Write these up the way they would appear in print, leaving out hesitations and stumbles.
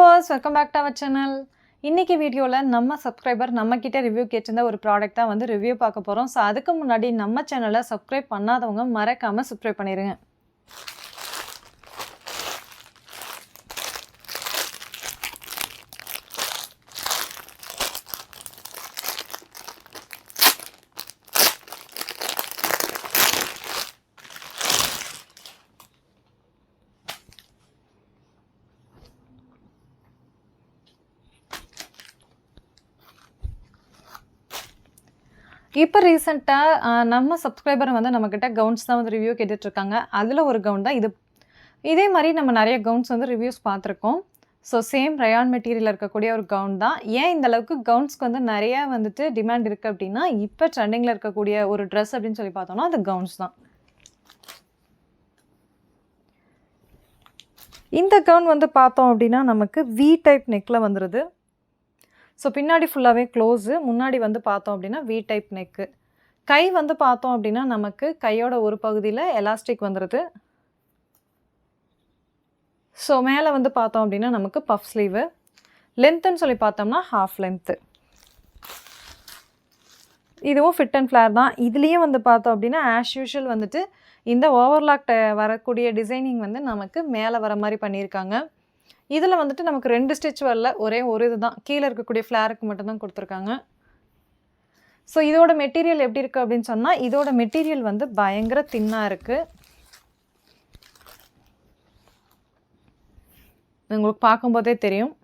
Viewers, welcome back to our channel. இன்னைக்கு வீடியோவில் நம்ம சப்ஸ்கிரைபர் நம்மக்கிட்ட ரிவ்யூ கேட்டிருந்த ஒரு ப்ராடக்ட் தான் வந்து ரிவ்யூ பார்க்க போகிறோம். ஸோ அதுக்கு முன்னாடி நம்ம சேனலை சப்ஸ்கிரைப் பண்ணாதவங்க மறக்காமல் சப்ஸ்கிரைப் பண்ணிடுங்க. இப்போ ரீசெண்டாக நம்ம சப்ஸ்கிரைபர் வந்து நம்மக்கிட்ட கவுன்ஸ் தான் வந்து ரிவ்யூ கேட்டுட்ருக்காங்க. அதில் ஒரு கவுன் தான் இது. இதே மாதிரி நம்ம நிறைய கவுன்ஸ் வந்து ரிவ்யூஸ் பார்த்துருக்கோம். ஸோ சேம் ரயான் மெட்டீரியல் இருக்கக்கூடிய ஒரு கவுன் தான். ஏன் இந்த அளவுக்கு கவுன்ஸ்க்கு வந்து நிறையா வந்துட்டு டிமாண்ட் இருக்குது அப்படின்னா, இப்போ ட்ரெண்டிங்கில் இருக்கக்கூடிய ஒரு ட்ரெஸ் அப்படின்னு சொல்லி பார்த்தோம்னா அது கவுன்ஸ் தான். இந்த கவுன் வந்து பார்த்தோம் அப்படின்னா நமக்கு வி டைப் நெக்கில் வந்துடுது. ஸோ பின்னாடி ஃபுல்லாகவே க்ளோஸு, முன்னாடி வந்து பார்த்தோம் அப்படின்னா வி டைப் நெக்கு. கை வந்து பார்த்தோம் அப்படின்னா நமக்கு கையோட ஒரு பகுதியில் எலாஸ்டிக் வந்துடுது. ஸோ மேலே வந்து பார்த்தோம் அப்படின்னா நமக்கு பஃப் ஸ்லீவு. லென்த்துன்னு சொல்லி பார்த்தோம்னா ஹாஃப் லென்த்து. இதுவும் ஃபிட் அண்ட் ஃப்ளேர் தான். இதுலேயும் வந்து பார்த்தோம் அப்படின்னா ஆஸ் யூஷுவல் வந்துட்டு இந்த ஓவர்லாக் வரக்கூடிய டிசைனிங் வந்து நமக்கு மேலே வர மாதிரி பண்ணியிருக்காங்க. இதில் வந்துட்டு நமக்கு 2 ஸ்டிச் வரல, ஒரே ஒரு இது தான். கீழே இருக்கக்கூடிய ஃப்ளேருக்கு மட்டும்தான் கொடுத்துருக்காங்க. ஸோ இதோட மெட்டீரியல் எப்படி இருக்குது அப்படின்னு சொன்னால், இதோட மெட்டீரியல் வந்து பயங்கர தின்னாக இருக்குது. உங்களுக்கு பார்க்கும்போதே தெரியும்,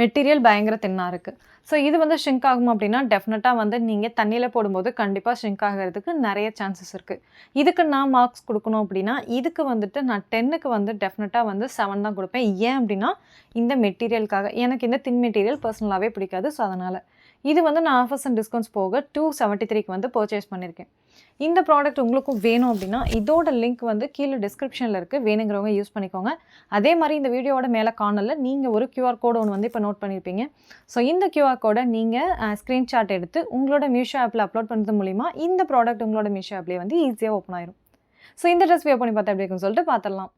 மெட்டீரியல் பயங்கர தின்னாக இருக்குது. ஸோ இது வந்து ஷ்ரிங்க் ஆகும் அப்படின்னா டெஃபினட்டாக வந்து நீங்கள் தண்ணியில் போடும்போது கண்டிப்பாக ஷ்ரிங்க் ஆகிறதுக்கு நிறைய சான்சஸ் இருக்குது. இதுக்கு நான் மார்க்ஸ் கொடுக்கணும் அப்படின்னா, இதுக்கு வந்துட்டு நான் 10க்கு வந்து டெஃபினட்டாக வந்து 7 தான் கொடுப்பேன். ஏன் அப்படின்னா இந்த மெட்டீரியலுக்காக. எனக்கு இந்த தின் மெட்டீரியல் பர்சனலாகவே பிடிக்காது. ஸோ அதனால் இது வந்து நான் ஆஃபர்ஸ் அண்ட் டிஸ்கவுண்ட்ஸ் போக 273க்கு வந்து பர்ச்சேஸ் பண்ணியிருக்கேன். இந்த ப்ராடக்ட் உங்களுக்கும் வேணும் அப்படின்னா இதோட லிங்க் வந்து கீழே டிஸ்கிரிப்ஷனில் இருக்குது. வேணுங்கிறவங்க யூஸ் பண்ணிக்கோங்க. அதே மாதிரி இந்த வீடியோவோட மேலே கார்னரில் நீங்கள் ஒரு QR கோடு ஒன்று வந்து இப்போ நோட் பண்ணியிருப்பீங்க. ஸோ இந்த QR கோடை நீங்கள் ஸ்க்ரீன்ஷாட் எடுத்து உங்களோட மீஷோ ஆப்பில் அப்லோட் பண்ணுறது மூலிமா இந்த ப்ராடக்ட் உங்களோட மீஷோ ஆப்லேயே வந்து ஈஸியாக ஓப்பன் ஆயிரும். ஸோ இந்த ட்ரெஸ் வியர் பண்ணி பார்த்தா எப்படி இருக்குன்னு சொல்லிட்டு பார்த்துடலாம்.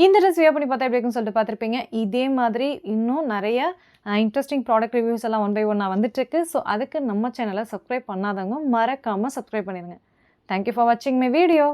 இந்த ட்ரெஸ் வியர் பண்ணி பார்த்தா எப்படி இருக்குன்னு சொல்லிட்டு பார்த்துருப்பீங்க. இதே மாதிரி இன்னும் நிறைய இன்ட்ரெஸ்டிங் ப்ராடக்ட் ரிவ்யூஸ் எல்லாம் 1 by 1 வந்துட்டுருக்கு. ஸோ அதுக்கு நம்ம சேனலை சப்ஸ்கிரைப் பண்ணாதவங்க மறக்காமல் சப்ஸ்கிரைப் பண்ணிடுங்க. தேங்க்யூ ஃபார் வாட்சிங் மை வீடியோ.